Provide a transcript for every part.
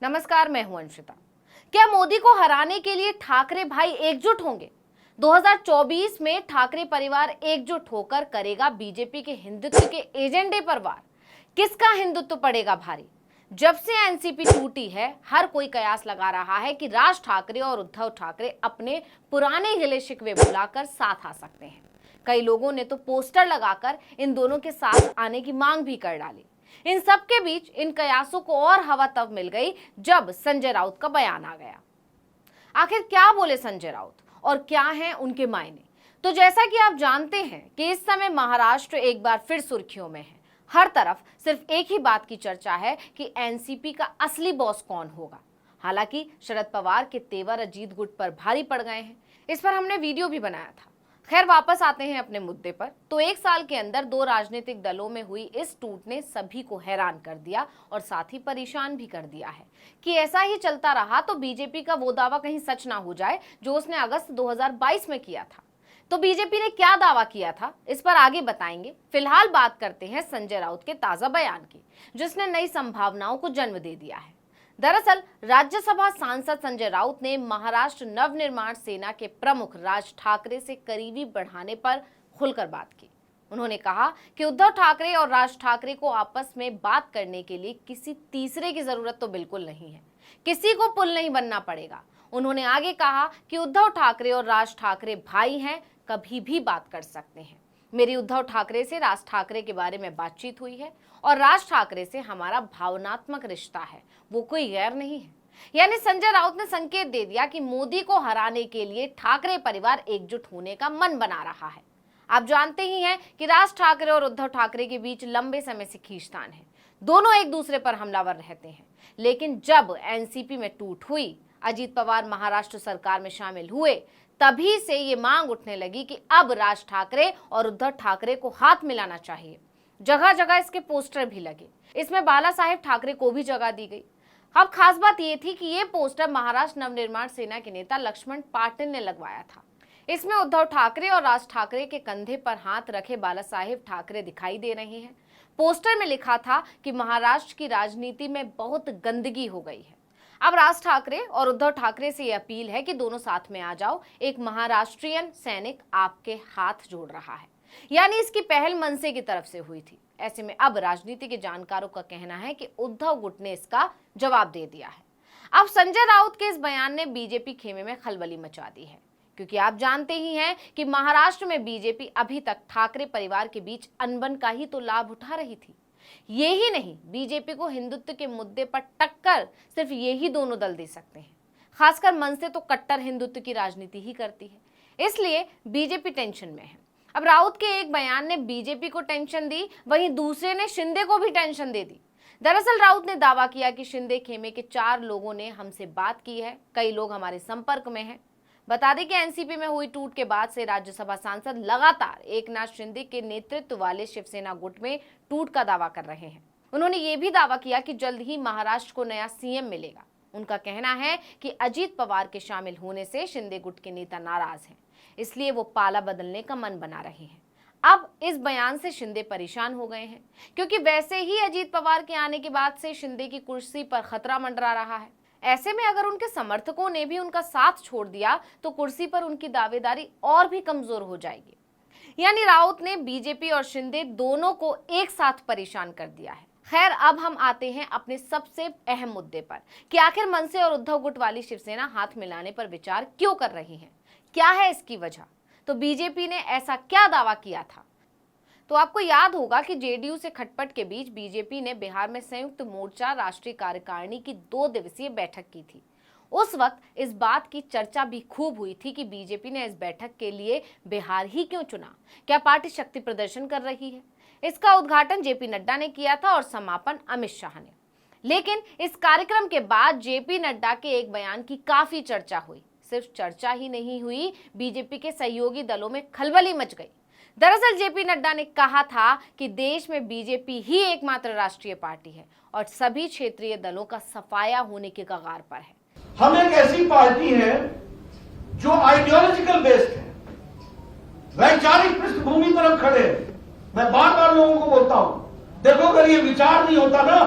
नमस्कार, मैं हूं अंशिता। क्या मोदी को हराने के लिए ठाकरे भाई एकजुट होंगे? 2024 में ठाकरे परिवार एकजुट होकर करेगा बीजेपी के हिंदुत्व के एजेंडे पर वार। किसका हिंदुत्व पड़ेगा भारी? जब से एनसीपी टूटी है, हर कोई कयास लगा रहा है कि राज ठाकरे और उद्धव ठाकरे अपने पुराने गिले शिकवे भुलाकर साथ आ सकते हैं। कई लोगों ने तो पोस्टर लगाकर इन दोनों के साथ आने की मांग भी कर डाली। इन सब के बीच इन कयासों को और हवा तब मिल गई जब संजय राउत का बयान आ गया। आखिर क्या बोले संजय राउत और क्या हैं उनके मायने? तो जैसा कि आप जानते हैं कि इस समय महाराष्ट्र एक बार फिर सुर्खियों में है। हर तरफ सिर्फ एक ही बात की चर्चा है कि एनसीपी का असली बॉस कौन होगा। हालांकि शरद पवार के तेवर अजीत गुट पर भारी पड़ गए हैं। इस पर हमने वीडियो भी बनाया था। खैर, वापस आते हैं अपने मुद्दे पर। तो एक साल के अंदर दो राजनीतिक दलों में हुई इस टूट ने सभी को हैरान कर दिया और साथ ही परेशान भी कर दिया है कि ऐसा ही चलता रहा तो बीजेपी का वो दावा कहीं सच ना हो जाए जो उसने अगस्त 2022 में किया था। तो बीजेपी ने क्या दावा किया था, इस पर आगे बताएंगे। फिलहाल बात करते हैं संजय राउत के ताजा बयान की, जिसने नई संभावनाओं को जन्म दे दिया है। दरअसल राज्यसभा सांसद संजय राउत ने महाराष्ट्र नवनिर्माण सेना के प्रमुख राज ठाकरे से करीबी बढ़ाने पर खुलकर बात की। उन्होंने कहा कि उद्धव ठाकरे और राज ठाकरे को आपस में बात करने के लिए किसी तीसरे की जरूरत तो बिल्कुल नहीं है। किसी को पुल नहीं बनना पड़ेगा। उन्होंने आगे कहा कि उद्धव ठाकरे और राज ठाकरे भाई हैं, कभी भी बात कर सकते हैं। मेरी उद्धव ठाकरे से राज ठाकरे के बारे में बातचीत हुई है और राज ठाकरे से हमारा भावनात्मक रिश्ता है, वो कोई गैर नहीं है। यानी संजय राउत ने संकेत दे दिया कि मोदी को हराने के लिए ठाकरे परिवार एकजुट होने का मन बना रहा है। आप जानते ही हैं कि राज ठाकरे और उद्धव ठाकरे के बीच लंबे समय से खींचतान है। दोनों एक दूसरे पर हमलावर रहते हैं। लेकिन जब एनसीपी में टूट हुई, अजीत पवार महाराष्ट्र सरकार में शामिल हुए, तभी से ये मांग उठने लगी कि अब राज ठाकरे और उद्धव ठाकरे को हाथ मिलाना चाहिए। जगह जगह इसके पोस्टर भी लगे। इसमें बाला साहेब ठाकरे को भी जगह दी गई। अब खास बात यह थी कि ये पोस्टर महाराष्ट्र नवनिर्माण सेना के नेता लक्ष्मण पाटिल ने लगवाया था। इसमें उद्धव ठाकरे और राज ठाकरे के कंधे पर हाथ रखे बाला साहेब ठाकरे दिखाई दे रहे हैं। पोस्टर में लिखा था कि महाराष्ट्र की राजनीति में बहुत गंदगी हो गई है। अब राज ठाकरे और उद्धव ठाकरे से यह अपील है कि दोनों साथ में आ जाओ। एक महाराष्ट्रियन सैनिक आपके हाथ जोड़ रहा है। यानी इसकी पहल मनसे की तरफ से हुई थी। ऐसे में अब राजनीति के जानकारों का कहना है कि उद्धव गुट ने इसका जवाब दे दिया है। अब संजय राउत के इस बयान ने बीजेपी खेमे में खलबली मचा दी है, क्योंकि आप जानते ही हैं कि महाराष्ट्र में बीजेपी अभी तक ठाकरे परिवार के बीच अनबन का ही तो लाभ उठा रही थी। ये ही नहीं, बीजेपी को हिंदुत्व के मुद्दे पर टक्कर सिर्फ यही दोनों दल दे सकते हैं। खासकर मनसे तो कट्टर हिंदुत्व की राजनीति ही करती है, इसलिए बीजेपी टेंशन में है। अब राउत के एक बयान ने बीजेपी को टेंशन दी, वहीं दूसरे ने शिंदे को भी टेंशन दे दी। दरअसल राउत ने दावा किया कि शिंदे खेमे के 4 लोगों ने हमसे बात की है, कई लोग हमारे संपर्क में हैं। बता दें कि एनसीपी में हुई टूट के बाद से राज्यसभा सांसद लगातार एकनाथ शिंदे के नेतृत्व वाले शिवसेना गुट में टूट का दावा कर रहे हैं। उन्होंने ये भी दावा किया कि जल्द ही महाराष्ट्र को नया सीएम मिलेगा। उनका कहना है कि अजीत पवार के शामिल होने से शिंदे गुट के नेता नाराज हैं, इसलिए वो पाला बदलने का मन बना रहे हैं। अब इस बयान से शिंदे परेशान हो गए हैं, क्योंकि वैसे ही अजीत पवार के आने के बाद से शिंदे की कुर्सी पर खतरा मंडरा रहा है। ऐसे में अगर उनके समर्थकों ने भी उनका साथ छोड़ दिया तो कुर्सी पर उनकी दावेदारी और भी कमजोर हो जाएगी। यानी राउत ने बीजेपी और शिंदे दोनों को एक साथ परेशान कर दिया है। खैर, अब हम आते हैं अपने सबसे अहम मुद्दे पर कि आखिर मनसे और उद्धव गुट वाली शिवसेना हाथ मिलाने पर विचार क्यों कर रही है, क्या है इसकी वजह। तो बीजेपी ने ऐसा क्या दावा किया था? तो आपको याद होगा कि जेडीयू से खटपट के बीच बीजेपी ने बिहार में संयुक्त मोर्चा राष्ट्रीय कार्यकारिणी की 2 दिवसीय बैठक की थी। उस वक्त इस बात की चर्चा भी खूब हुई थी कि बीजेपी ने इस बैठक के लिए बिहार ही क्यों चुना, क्या पार्टी शक्ति प्रदर्शन कर रही है। इसका उद्घाटन जेपी नड्डा ने किया था और समापन अमित शाह ने। लेकिन इस कार्यक्रम के बाद जेपी नड्डा के एक बयान की काफी चर्चा हुई। सिर्फ चर्चा ही नहीं हुई, बीजेपी के सहयोगी दलों में खलबली मच गई। दरअसल जेपी नड्डा ने कहा था कि देश में बीजेपी ही एकमात्र राष्ट्रीय पार्टी है और सभी क्षेत्रीय दलों का सफाया होने के कगार पर है। हम एक ऐसी पार्टी है जो आइडियोलॉजिकल बेस्ड है, वैचारिक पृष्ठभूमि पर हम खड़े हैं। मैं बार बार लोगों को बोलता हूं, देखो अगर ये विचार नहीं होता ना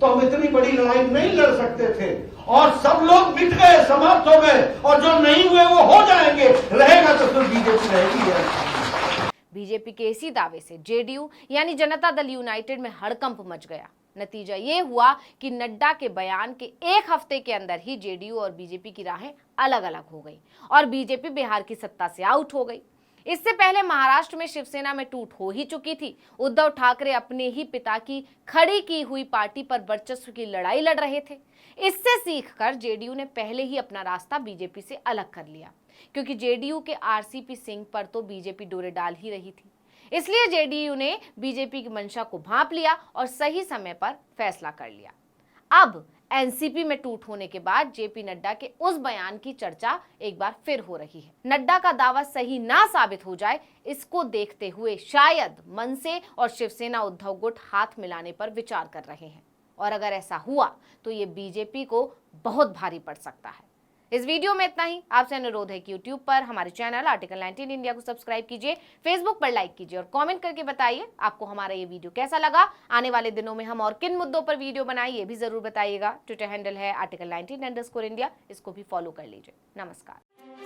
तो हम इतनी बड़ी लड़ाई नहीं लड़ सकते थे, और सब लोग मिट गए, समाप्त हो गए, और जो नहीं हुए वो हो जाएंगे। रहेगा तो फिर बीजेपी रहेगी है। बीजेपी के इसी दावे से जेडीयू यानी जनता दल यूनाइटेड में हड़कंप मच गया। नतीजा ये हुआ कि नड्डा के बयान के एक हफ्ते के अंदर ही जेडीयू और बीजेपी की राहें अलग अलग हो गई और बीजेपी बिहार की सत्ता से आउट हो गई। इससे पहले महाराष्ट्र में शिवसेना में टूट हो ही चुकी थी। उद्धव ठाकरे अपने ही पिता की खड़ी की हुई पार्टी पर वर्चस्व की लड़ाई लड़ रहे थे। इससे सीखकर जेडीयू ने पहले ही अपना रास्ता बीजेपी से अलग कर लिया, क्योंकि जेडीयू के आरसीपी सिंह पर तो बीजेपी डोरे डाल ही रही थी। इसलिए जेडीयू ने बीजेपी की मंशा को भांप लिया और सही समय पर फैसला कर लिया। अब एनसीपी में टूट होने के बाद जेपी नड्डा के उस बयान की चर्चा एक बार फिर हो रही है। नड्डा का दावा सही ना साबित हो जाए, इसको देखते हुए शायद मनसे और शिवसेना उद्धव गुट हाथ मिलाने पर विचार कर रहे हैं, और अगर ऐसा हुआ तो ये बीजेपी को बहुत भारी पड़ सकता है। इस वीडियो में इतना ही। आपसे अनुरोध है कि यूट्यूब पर हमारे चैनल आर्टिकल 19 इंडिया को सब्सक्राइब कीजिए, फेसबुक पर लाइक कीजिए और कमेंट करके बताइए आपको हमारा ये वीडियो कैसा लगा। आने वाले दिनों में हम और किन मुद्दों पर वीडियो बनाएं ये भी जरूर बताइएगा। ट्विटर हैंडल है article19_India, इसको भी फॉलो कर लीजिए। नमस्कार।